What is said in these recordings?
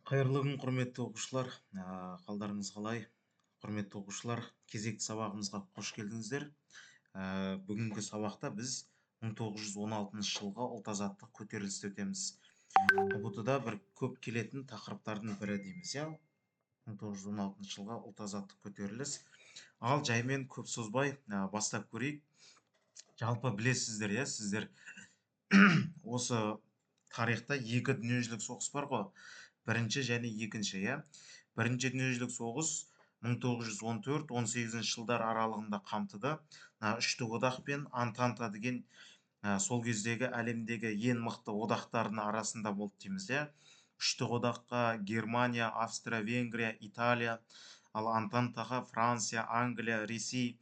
Қайырлы күн, құрметті оқушылар. Қалдарыңыз қалай? Құрметті оқушылар, кезекті сабағымызға қош келдіңіздер. Бүгінгі сабақта біз 1916 жылғы ұлт-азаттық көтерілісті өтеміз. ұбт-да бір көп келетін тақырыптардың бірі дейміз, иә? 1916 жылғы ұлт-азаттық көтеріліс. Ал жаймен көп созбай бастап көрейік. Жалпы білесіздер, иә, сіздер осы тарихта екі дүниежүзілік соғыс бар ғой. Бірінші және екінші, иә. Бірінші дүниежүзілік соғыс 1914-18 жылдар аралығында қамтыды. Үштік одақ пен Антанта деген сол кездегі әлемдегі ең мықты одақтардың арасында болды дейміз, иә. Үштік одаққа Германия, Австрия, Венгрия, Италия, ал Антантаға Франция, Англия, Ресей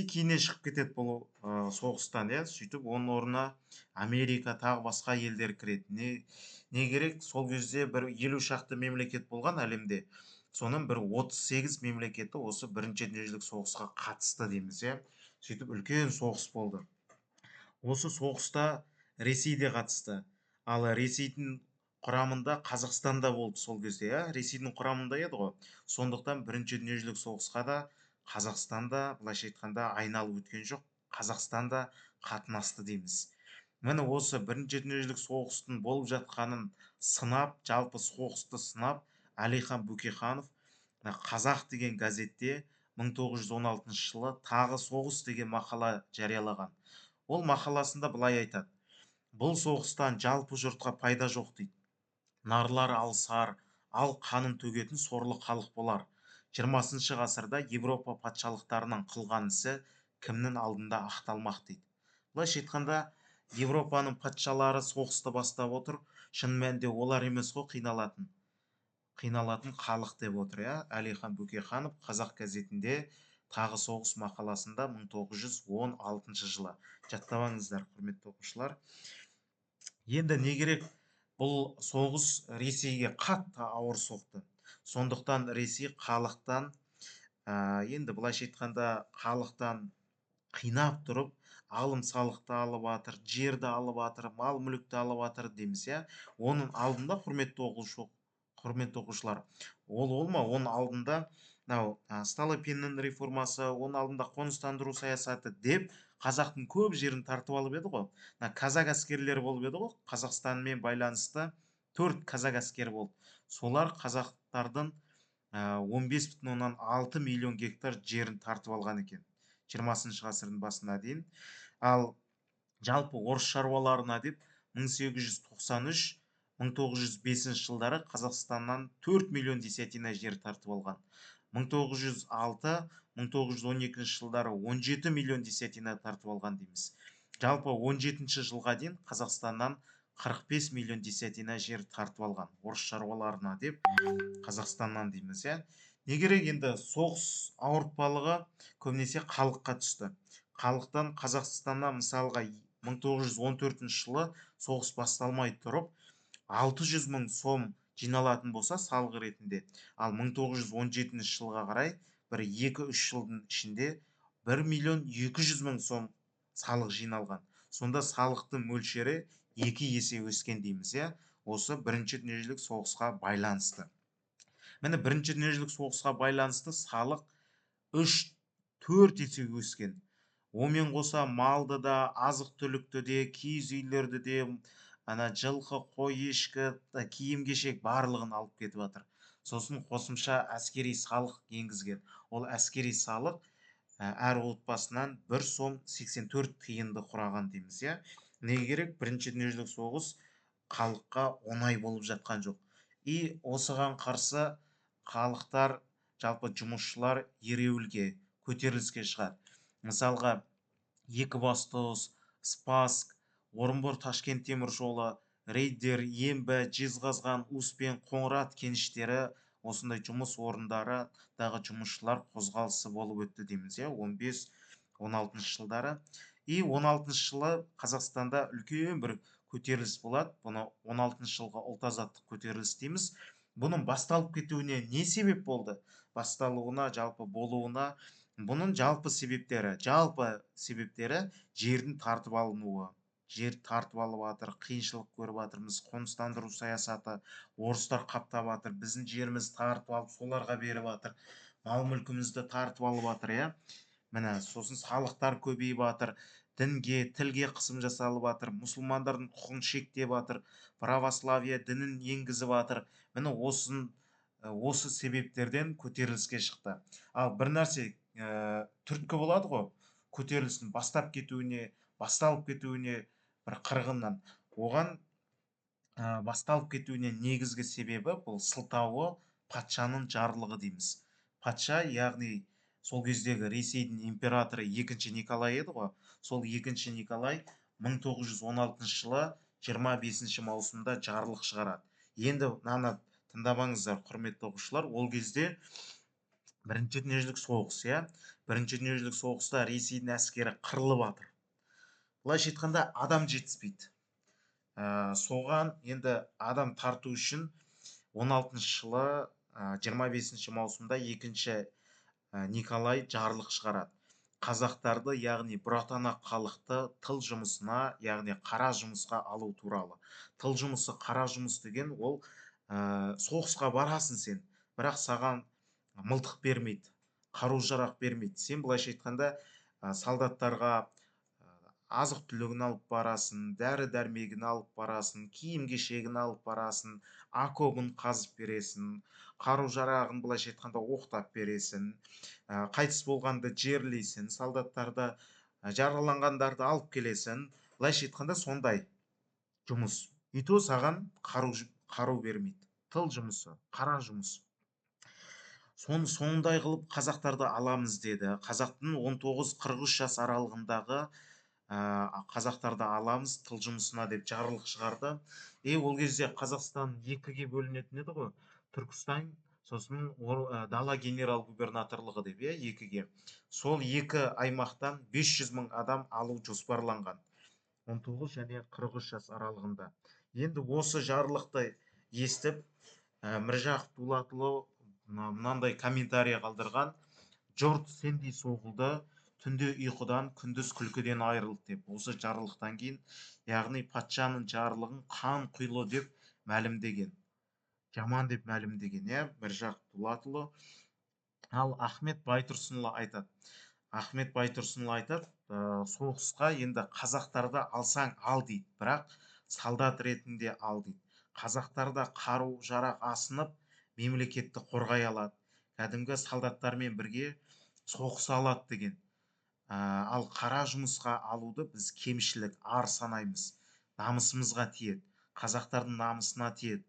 кейіннен шығып кетеді бұл соғыстан, иә. Сөйтіп оның орнына Америка тағы басқа елдер кіреді. Не керек? Сол кезде бір 50 шақты мемлекет болған әлемде. Соның бір 38 мемлекеті осы бірінші дүниежүзілік соғысқа қатысты дейміз, иә. Сөйтіп үлкен соғыс болды. Осы соғыста Ресей де қатысты. Ал Ресейдің құрамында Қазақстан да болды сол кезде, иә. Ресейдің құрамында еді ғой. Сондықтан бірінші дүниежүзілік соғысқа да Қазақстан да, былайша айтқанда, айналып өткен жоқ. Қазақстан да қатынасты дейміз. Міне осы бірінші дүниежүзілік соғыстың болып жатқанын сынап, жалпы соғысты сынап, Әлихан Бөкейханов Қазақ деген газетте 1916 жылы тағы соғыс деген мақала жариялаған. Ол мақаласында былай айтады: бұл соғыстан жалпы жұртқа пайда жоқ дейді. Нарлар алысар, ал қанын төгетін сорлы халық болар. 20 ғасырда Европа патшалықтарының қылған ісі кімнің алдында ақталмақ дейді. Былайша айтқанда, Европаның патшалары соғысты бастап отыр. Шын мәнінде олар емес қой қиналатын. Қиналатын халық деп отыр, иә. Әлихан Бөкейханов Қазақ газетінде тағы соғыс мақаласында 1916 жылы. Жаттап құрметті оқушылар. Енді не керек? Бұл соғыс Ресейге қатты ауыр соқты. Сондықтан Ресей халықтан, енді былайша айтқанда, халықтан қинап тұрып, алым салықты алып жатыр, жерді алып жатыр, мал мүлікті алып жатыр дейміз, иә. Оның алдында, құрметті оқушылар, ол ма? Оның алдында Столыпиннің реформасы, оның алдында қоныстандыру саясаты деп қазақтың көп жерін тартып алып еді ғой. Казак әскерлері болып еді ғой. Қазақстанмен байланысты 4 казак әскері болды. Солар қазақтардың 15,6 миллион гектар жерін тартып алған екен 20 ғасырдың басына дейін. Ал жалпы орыс шаруаларына деп 1893-1905 жылдары Қазақстаннан 4 миллион десятина жер тартып алған. 1906-1912 жылдары 17 миллион десятина тартып алған дейміз. Жалпы 17 жылға дейін Қазақстаннан 45 миллион десятина жер тартып алған. Орыс шаруаларына деп Қазақстаннан дейміз, иә. Не керек? Енді соғыс ауыртпалығы көбінесе халыққа түсті. Халықтан Қазақстаннан мысалға 1914 жылы соғыс басталмай тұрып 600 мың сом жиналатын болса салық ретінде, ал 1917 жылға қарай бір 2-3 жылдың ішінде 1 миллион 200 мың сом салық жиналған. Сонда салықтың мөлшері 2 есе өскен дейміз, иә. Осы бірінші дүниежүзілік соғысқа байланысты. Міне бірінші дүниежүзілік соғысқа байланысты салық 3-4 есе өскен. Онымен қоса малды да, азық-түлікті де, киіз үйлерді де, жылқы, қой, ешкі, киім-кешек барлығын алып кетіп жатыр. Сосын қосымша әскери салық енгізген. Ол әскери салық әр отбасынан 1 сом 84 тиынды құраған дейміз, иә. Не керек? Бірінші дүниежүзілік соғыс халыққа оңай болып жатқан жоқ. И осыған қарсы халықтар, жалпы жұмысшылар ереуілге, көтеріліске шығады. Мысалға, Екібастұз, Спасск, Орынбор Ташкент темір жолы, Рейдер, Ембі, Жезқазған, Успен, Қоңырат кеніштері, осындай жұмыс орындардағы жұмысшылар қозғалысы болып өтті дейміз, иә, 15-16 жылдары. И 16 жылы Қазақстанда үлкен бір көтеріліс болады. Бұны 16 жылғы ұлт-азаттық көтеріліс дейміз. Бұның басталып кетуіне не себеп болды? Басталуына, жалпы болуына, бұның жалпы себептері жердің тартып алынуы, жер тартып алып жатыр, қиыншылық көріп жатырмыз, қоныстандыру саясаты, орыстар қаптап жатыр, біздің жерімізді тартып алып соларға беріп жатыр, мал мүлкімізді тартып алып жатыр, иә. Міне сосын салықтар көбейіп жатыр, дінге, тілге қысым жасалып жатыр, мұсылмандардың құқығын шектеп жатыр, православие дінін енгізіп жатыр. Міне осы себептерден көтеріліске шықты. Ал бір нәрсе түрткі болады ғой көтерілістің басталып кетуіне бір қырғыннан. Оған басталып кетуіне негізгі себебі бұл сылтауы патшаның жарлығы дейміз. Патша, яғни сол кездегі Ресейдің императоры екінші Николай еді ғой. Сол екінші Николай 1916 жылы 25 маусымда жарлық шығарады. Енді мынаны тыңдамаңыздар, құрметті оқушылар. Ол кезде Бірінші дүниежүзілік соғыс, иә. Бірінші дүниежүзілік соғыста Ресейдің әскері қырылып жатыр. Былайша айтқанда адам жетіспейді. Соған енді адам тарту үшін 16 жылы 25 маусымда екінші Николай жарлық шығарады. Қазақтарды, яғни бұратана халықты тыл жұмысына, яғни қара жұмысқа алу туралы. Тыл жұмысы, қара жұмыс деген ол соғысқа барасың сен, бірақ саған мылтық бермейді, қару жарақ бермейді. Сен былайша айтқанда солдаттарға азық түлігін алып барасың, дәрі дәрмегін алып барасың, киім кешегін алып барасың, окопын қазып бересің, қару жарағын былайша айтқанда оқтап бересің, қайтыс болғанды жерлейсің, солдаттарды, жараланғандарды алып келесің. Былайша айтқанда сондай жұмыс. И то саған қару бермейді. Тыл жұмысы, қара жұмыс. Сондай қылып қазақтарды аламыз деді. Қазақтың 19-43 жас аралығындағы қазақтарды аламыз тыл жұмысына деп жарлық шығарды. Ол кезде Қазақстан екіге бөлінетін еді ғой. Түркістан, сосын дала генерал губернаторлығы деп, екіге. Сол екі аймақтан 500 мың адам алу жоспарланған. 19 және 43 жас аралығында. Енді осы жарлықты естіп, Міржақып Дулатұлы мынандай комментарий қалдырған: жұрт сендей соғылды, түнде ұйқыдан, күндіз күлкіден айырылды деп. Осы жарлықтан кейін, яғни патшаның жарлығын қан құйлы деп мәлімдеген, жаман деп мәлімдеген, Міржақып Дулатұлы. Ал Ахмет Байтұрсынұлы айтады, соғысқа енді қазақтарды алсаң ал дейді, бірақ солдат ретінде ал дейді. Қазақтарда қару жарақ асынып, мемлекетті қорғай алады, кәдімгі солдаттармен бірге соғыса алады деген. Ал қара жұмысқа алуды біз кемшілік, ар санаймыз, намысымызға тиеді, қазақтардың намысына тиеді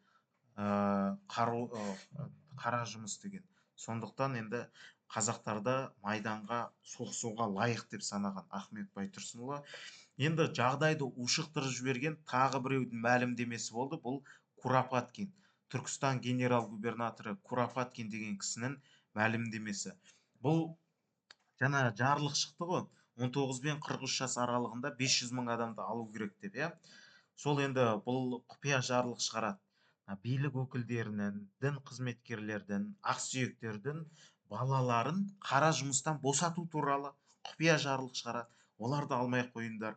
қара жұмыс деген. Сондықтан енді қазақтарды майданға соғысуға лайық деп санаған Ахмет Байтұрсынұлы. Енді жағдайды ушықтырып жіберген тағы біреудің мәлімдемесі болды. Бұл Куропаткин, Түркістан генерал-губернаторы Куропаткин деген кісінің мәлімдемесі. Бұл жаңа жарлық шықты ғой, 19 бен 43 жас аралығында 500 мың адамды алу керек деп, Сол енді бұл құпия жарлық шығарады. Билік өкілдерінің, дін қызметкерлердің, ақсүйектердің балаларын қара жұмыстан босату туралы құпия жарлық шығарады. Оларды алмай қойыңдар,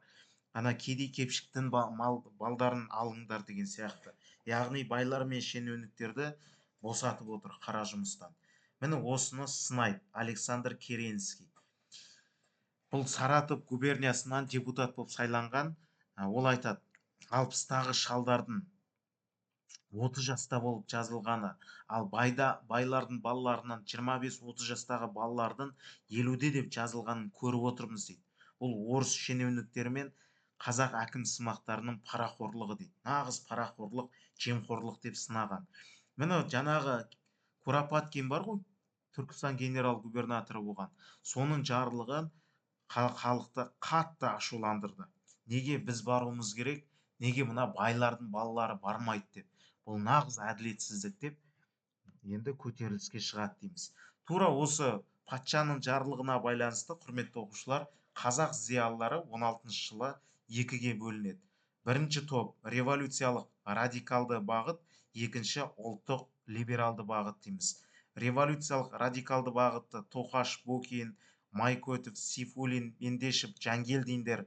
кедей-кепшіктің балдарын алыңдар деген сияқты. Яғни байлар мен шенеуніктерді босатып отыр қара жұмыстан. Міне осыны сынайды Александр Керенский. Бұл Саратов губерниясынан депутат болып сайланған. Ол айтады: 60-тағы шалдардың 30 жаста болып жазылғаны, ал байлардың балаларынан 25-30 жастағы балалардың 50-де деп жазылғанын көріп отырмыз дейді. Бұл орыс шенеуніктері мен қазақ әкім сымақтарының парақорлығы дейді. Нағыз парақорлық, жемқорлық деп сынаған. Міне жаңағы Куропаткин бар ғой, Түркістан генерал-губернаторы болған. Соның жарлығы халықты қатты ашуландырды. Неге біз баруымыз керек, неге мына байлардың балалары бармайды деп. Бұл нағыз әділетсіздік деп енді көтеріліске шығады дейміз. Тура осы патшаның жарлығына байланысты, құрметті оқушылар, қазақ зиялылары 16 жылы екіге бөлінеді. Бірінші топ революциялық радикалды бағыт, екінші ұлттық либералды бағыт дейміз. Революциялық радикалды бағытты Тоқаш, Бокин, Майкөтов, Сейфуллин, Мендешев, Жангелдиндер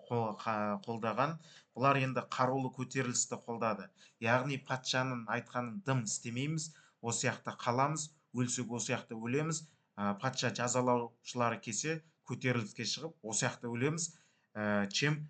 қолдаған. Бұлар енді қарулы көтерілісті қолдады. Яғни патшаның айтқанын дым істемейміз, осы жақта қаламыз, өлсек осы жақта өлеміз. Патша жазалаушылары келсе көтеріліске шығып, осы жақта өлеміз, чем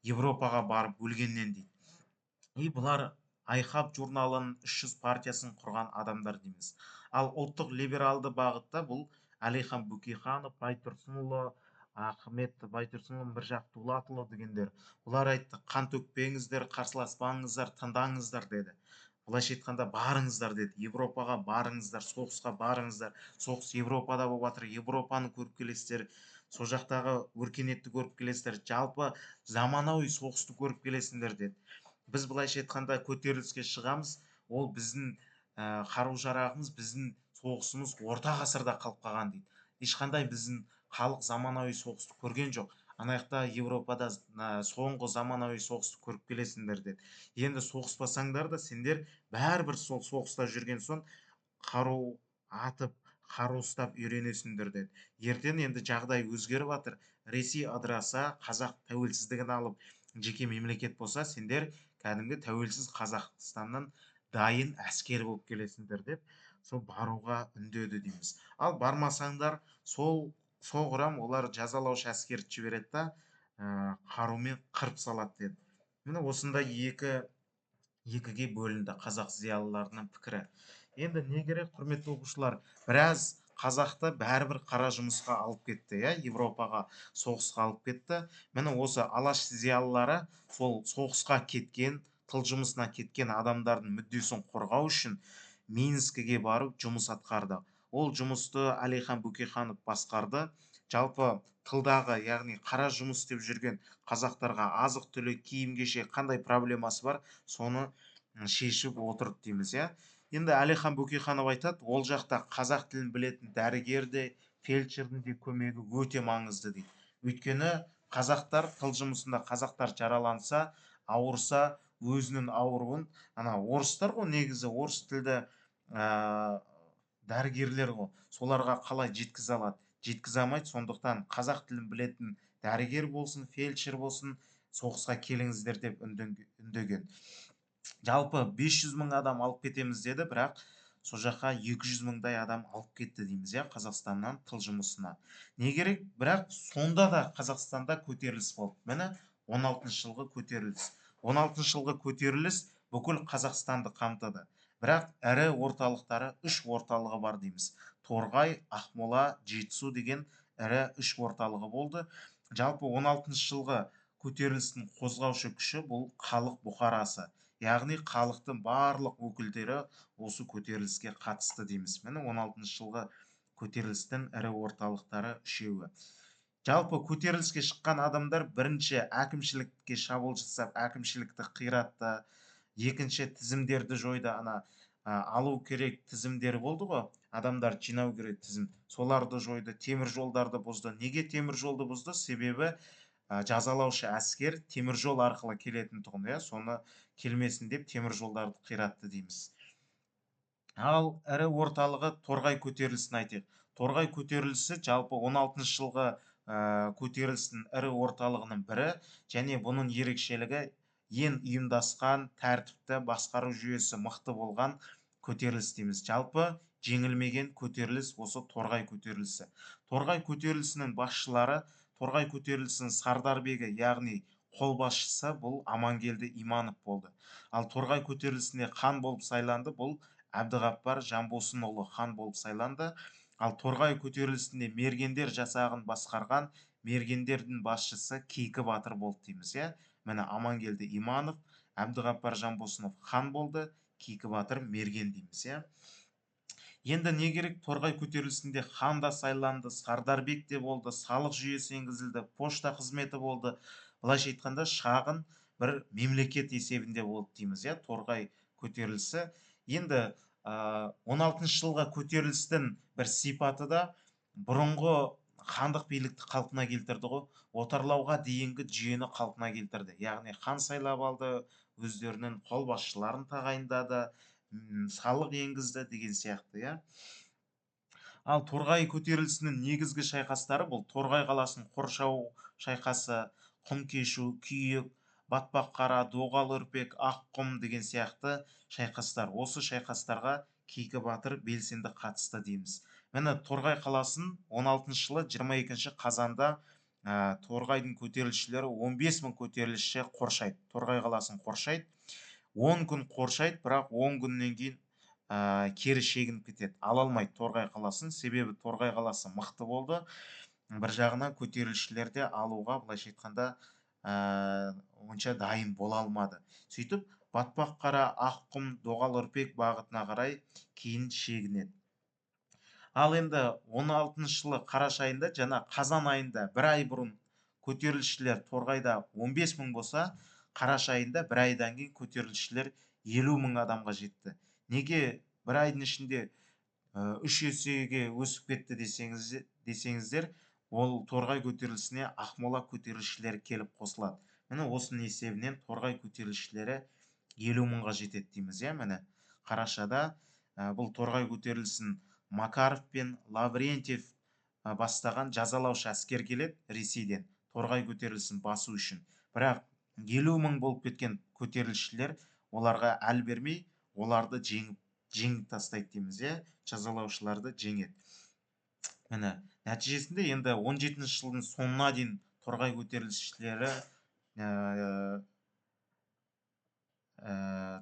Европаға барып өлгеннен дейді. Бұлар Айхаб журналының 300 партиясын құрған адамдар дейміз. Ал ұлттық либералды бағытта бұл Әлихан Бөкейханов, Байтұрсынұлы, Ахмет Байтұрсынұлы, Міржақып Дулатұлы дегендер. Бұлар айтты, қан төкпеңіздер, қарсыласпаңыздар, тыңдаңыздар деді. Былайша айтқанда барыңыздар деді. Европаға барыңыздар, соғысқа барыңыздар. Соғыс Европада болып жатыр, Европаны көріп келесіздер. Сол жақтағы өркениетті көріп келесіздер. Жалпы заманауи соғысты көріп келесіңдер деді. Біз былайша айтқанда көтеріліске шығамыз, ол біздің қару-жарағымыз, біздің соғысымыз орта ғасырда қалып қалған дейді. Ешқандай біздің халық заманауи соғысты көрген жоқ. Ана жақта Европада соңғы заманауи соғысты көріп келесіңдер деді. Енді соғыспасаңдар да сендер бәрібір сол соғыста жүрген соң қару атып, қару ұстап үйренесіңдер деді. Ертең енді жағдай өзгеріп жатыр. Ресей ыдыраса, қазақ тәуелсіздігін алып жеке мемлекет болса, сендер кәдімгі тәуелсіз Қазақстаннан дайын әскер болып келесіңдер деп, сол баруға үндеді дейміз. Ал бармасаңдар, соғырам олар жазалаушы әскерді жібереді да, қарумен қырып салады деді. Міне осындай екіге бөлінді қазақ зиялыларының пікірі. Енді не керек, құрметті оқушылар, біраз қазақты бәрібір қара жұмысқа алып кетті, Европаға соғысқа алып кетті. Міне осы алаш зиялылары сол соғысқа кеткен, тыл жұмысына кеткен адамдардың мүддесін қорғау үшін Минскіге барып жұмыс атқарды. Ол жұмысты Әлихан Бөкейханов басқарды. Жалпы тылдағы, яғни қара жұмыс істеп жүрген қазақтарға азық-түлік, киім-кешек қандай проблемасы бар, соны шешіп отырды дейміз, Енді Әлихан Бөкейханов айтады, ол жақта қазақ тілін білетін дәрігер де, фельдшердің де көмегі өте маңызды дейді. Өйткені қазақтар тыл жұмысында қазақтар жараланса, ауырса, өзінің ауруын, орыстар ғой негізі, орыс тілді дәрігерлер ғой, соларға қалай жеткізе алады? Жеткізе алмайды, сондықтан қазақ тілін білетін дәрігер болсын, фельдшер болсын, соғысқа келіңіздер деп үндеген. Жалпы 500 мың адам алып кетеміз деді, бірақ сол жаққа 200 мыңдай адам алып кетті дейміз, Қазақстаннан тыл жұмысына. Не керек? Бірақ сонда да Қазақстанда көтеріліс болды. Міне 16 жылғы көтеріліс. 16 жылғы көтеріліс бүкіл Қазақстанды қамтыды. Бірақ ірі орталықтары 3 орталығы бар дейміз. Торғай, Ақмола, Жетісу деген ірі 3 орталығы болды. Жалпы 16 жылғы көтерілістің қозғаушы күші бұл халық бұқарасы. Яғни халықтың барлық өкілдері осы көтеріліске қатысты дейміз. Міне 16 жылғы көтерілістің ірі орталықтары үшеуі. Жалпы көтеріліске шыққан адамдар бірінші әкімшілікке шабуыл жасап, әкімшілікті қиратты, екінші тізімдерді жойды. Алу керек тізімдері болды ғой, адамдар жинау керек тізім. Соларды жойды, темір жолдарды бұзды. Неге темір жолды бұзды? Себебі жазалаушы әскер темір жол арқылы келетін тұғын, соны келмесін деп темір жолдарды қиратты дейміз. Ал ірі орталығы Торғай көтерілісін айтайық. Торғай көтерілісі жалпы 16 жылғы көтерілістің ірі орталығының бірі, және бұның ерекшелігі ең ұйымдасқан, тәртіпті, басқару жүйесі мықты болған көтеріліс дейміз. Жалпы жеңілмеген көтеріліс осы Торғай көтерілісі. Торғай көтерілісінің басшылары, Торғай көтерілісінің сардарбегі, яғни қолбасшысы бұл Амангелді Иманов болды. Ал Торғай көтерілісінде хан болып сайланды, бұл Әбдіғаппар Жанбосынұлы хан болып сайланды. Ал Торғай көтерілісінде мергендер жасағын басқарған мергендердің басшысы Кейкі Батыр болды дейміз, Міне Амангелді Иманов, Әбдіғаппар Жанбосынов хан болды, Кейкі Батыр мерген дейміз, Енді не керек? Торғай көтерілісінде хан да сайланды, сардарбек те болды, салық жүйесі енгізілді, пошта қызметі болды. Былайша айтқанда шағын бір мемлекет есебінде болды дейміз, Торғай көтерілісі. Енді 16 жылғы көтерілістің бір сипаты да бұрынғы хандық билікті қалпына келтірді ғой, отарлауға дейінгі жүйені қалпына келтірді. Яғни хан сайлап алды, өздерінің қолбасшыларын тағайындады, салық енгізді деген сияқты, Ал Торғай көтерілісінің негізгі шайқастары бұл Торғай қаласын қоршау шайқасы, құмкешу, күйік, батпаққара, доғал үрпек, аққұм деген сияқты шайқастар. Осы шайқастарға Кейкі батыр белсенді қатысты дейміз. Міне Торғай қаласын 16 жылы 22 қазанда Торғайдың көтерілісшілері 15 мың көтерілісші қоршайды. Торғай қаласын қоршайды. 10 күн қоршайды, бірақ 10 күннен кейін кері шегініп кетеді. Ала алмайды Торғай қаласын, себебі Торғай қаласы мықты болды. Бір жағынан көтерілісшілер де алуға, былайша айтқанда, онша дайын бола алмады. Сөйтіп, Батпаққара, Аққұм, Доғал үрпек бағытына қарай кейін шегінеді. Ал енді 16 жылы қараша айында, жана қазан айында бір ай бұрын көтерілісшілер Торғайда 15 мың болса, қараша айында бір айдан кейін көтерілісшілер 50 мың адамға жетті. Неге бір айдың ішінде 3 есеге өсіп кетті десеңіздер, ол Торғай көтерілісіне Ақмола көтерілісшілері келіп қосылады. Міне осының есебінен Торғай көтерілісшілері 50 мыңға жетеді дейміз. Міне қарашада бұл Торғай көтерілісін Макаров пен Лаврентьев бастаған жазалаушы әскер келеді Ресейден Торғай көтерілісін басу үшін. Бірақ 50 мың болып кеткен көтерілісшілер оларға әл бермей, оларды жеңіп тастайды дейміз. Жазалаушыларды жеңеді. Міне нәтижесінде енді 17 жылдың соңына дейін Торғай көтерілісшілері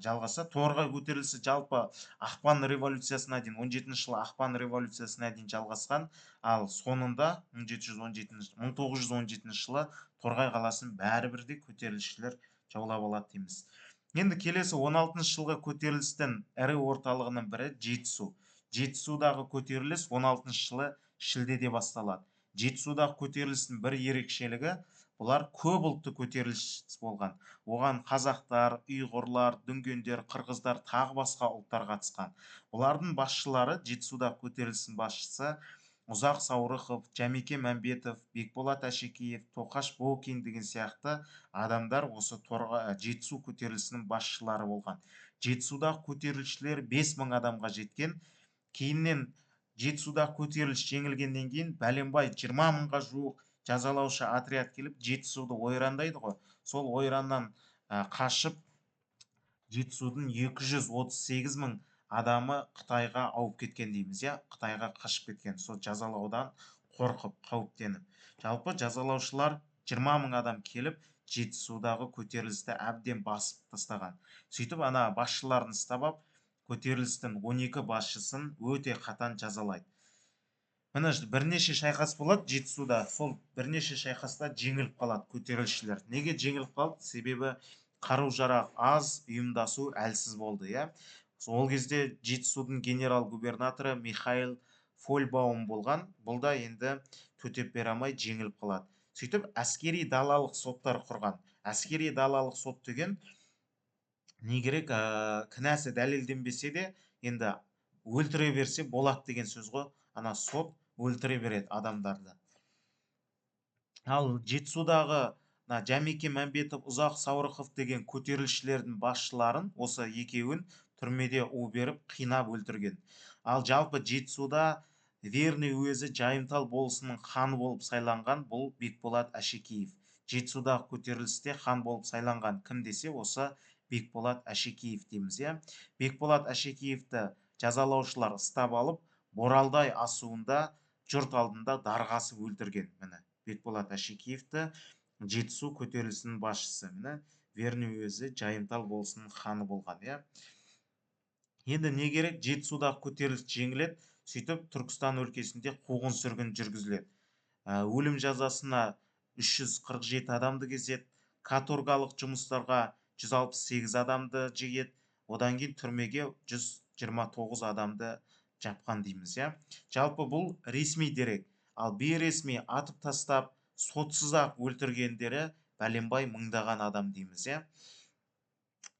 жалғаса. Торғай көтерілісі жалпы ақпан революциясына дейін, 17 жылы ақпан революциясына дейін жалғасқан, ал сонында 1917 жылы Торғай қаласын бәрібірде көтерілісшілер жаулап алады дейміз. Енді келесі 16 жылғы көтерілістің ірі орталығының бірі Жетісу. Жетісудағы көтеріліс 16 жылы шілдеде басталады. Жетісудағы көтерілістің бір ерекшелігі, бұлар көп ұлтты көтеріліс болған. Оған қазақтар, ұйғырлар, дүнгендер, қырғыздар, тағы басқа ұлттар қатысқан. Олардың басшылары, Жетісудағы көтерілістің басшысы Ұзақ Саурықов, Жәмеке Мәмбетов, Бекболат Әшекеев, Тоқаш Бокин деген сияқты адамдар осы Жетісу көтерілісінің басшылары болған. Жетісудағы көтерілісшілер 5 мың адамға жеткен. Кейіннен Жетісудағы көтеріліс жеңілгеннен кейін бәленбай 20 мыңға жуық жазалаушы отряд келіп Жетісуды ойрандайды ғой. Сол ойраннан қашып Жетісудың 238 мың адамы Қытайға ауып кеткен дейміз. Қытайға қашып кеткен, сол жазалаудан қорқып, қауіптеніп. Жалпы жазалаушылар 20 мың адам келіп Жетісудағы көтерілісті әбден басып тастаған. Сөйтіп ана басшыларын ұстап алып, көтерілістің 12 басшысын өте қатаң жазалайды. Міне бірнеше шайқас болады Жетісуда. Сол бірнеше шайқаста жеңіліп қалады көтерілісшілер. Неге жеңіліп қалды? Себебі қару-жарақ аз, ұйымдасу әлсіз болды. Сол кезде Жетісудың генерал-губернаторы Михаил Фольбаум болған. Бұл да енді төтеп бере алмай жеңіліп қалады. Сөйтіп әскери далалық соттар құрған. Әскери далалық сот деген не керек, кінәсі дәлелденбесе де, енді өлтіре берсе болады деген сөз ғой. Ана сот өлтіре береді адамдарды. Ал Жетісудағы Жәмеке Мәмбетов, Ұзақ Саурықов деген көтерілісшілердің басшыларын, осы екеуін түрмеде у беріп, қинап өлтірген. Ал жалпы Жетісуда Верный уезі Жайымтал болысының ханы болып сайланған бұл Бекболат Әшекеев. Жетісудағы көтерілісте хан болып сайланған кім десе, осы Бекболат Әшекеев дейміз. Бекболат Әшекеевті жазалаушылар ұстап алып, Боралдай асуында жұрт алдында дарғасып өлтірген. Міне Бекболат Әшекеевті Жетісу көтерілісінің басшысы. Міне Верный уезі Жайымтал болысының ханы болған. Енді не керек? Жетісудағы көтеріліс жеңіледі. Сөйтіп Түркістан өлкесінде қуғын-сүргін жүргізіледі. Өлім жазасына 347 адамды кезеді. Каторгалық жұмыстарға 168 адамды жегеді. Одан кейін түрмеге 129 адамды жапқан дейміз. Жалпы бұл ресми дерек. Ал бейресми атып тастап, сотсыз-ақ өлтіргендері бәленбай мыңдаған адам дейміз.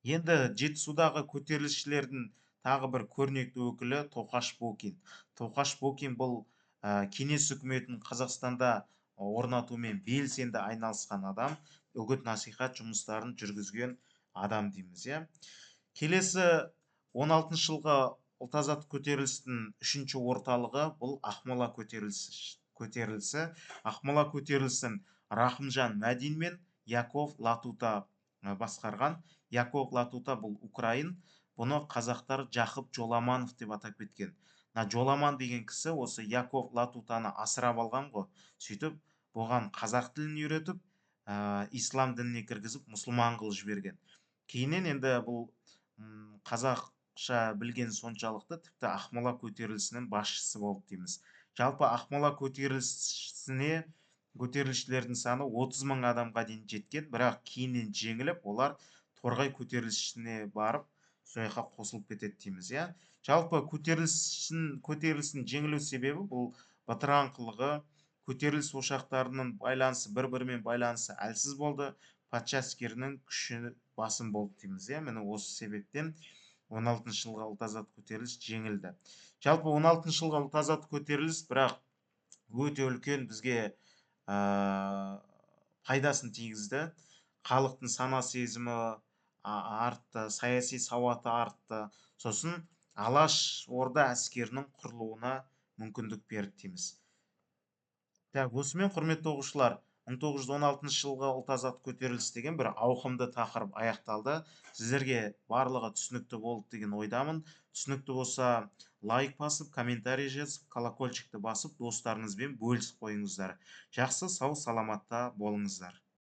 Енді Жетісудағы көтерілісшілердің тағы бір көрнекті өкілі Тоқаш Бокин. Тоқаш Бокин бұл кеңес үкіметін Қазақстанда орнатумен белсенді айналысқан адам, үгіт-насихат жұмыстарын жүргізген адам дейміз. Келесі 16 жылғы ұлт-азаттық көтерілістің үшінші орталығы бұл Ақмола көтерілісі. Ақмола көтерілісін Рахымжан Мәдин мен Яков Латута басқарған. Яков Латута бұл украин, бұны қазақтар Жақып Жоламанов деп атап кеткен. Жоламан деген кісі осы Яков Латутаны асырап алған ғой. Сөйтіп, бұған қазақ тілін үйретіп, ислам дініне кіргізіп, мұсылман қылып жіберген. Кейіннен енді бұл қазақша білген соншалықты тіпті Ақмола көтерілісінің басшысы болды дейміз. Жалпы Ақмола көтерілісшілердің саны 30 мың адамға дейін жеткен, бірақ кейіннен жеңіліп, олар Торғай көтерілісіне барып, сол жаққа қосылып кетеді дейміз, иә. Жалпы көтерілістің жеңілу себебі бұл бытыраңқылығы, көтеріліс ошақтарының байланысы, бір-бірімен байланысы әлсіз болды, патша әскерінің күші басым болды дейміз, иә. Міне осы себептен 16 жылғы ұлт-азат көтеріліс жеңілді. Жалпы 16 жылғы ұлт-азат көтеріліс, бірақ өте үлкен бізге пайдасын тигізді. Халықтың сана сезімі артты, саяси сауаты артты. Сосын Алаш Орда әскерінің құрылуына мүмкіндік берді дейміз. Осымен, құрметті оқушылар, 1916 жылғы ұлт-азат көтеріліс деген бір ауқымды тақырып аяқталды. Сіздерге барлығы түсінікті болды деген ойдамын. Түсінікті болса, лайк басып, комментарий жазып, колокольчикті басып, достарыңызбен бөлісіп қойыңыздар. Жақсы, сау, саламатта болыңыздар.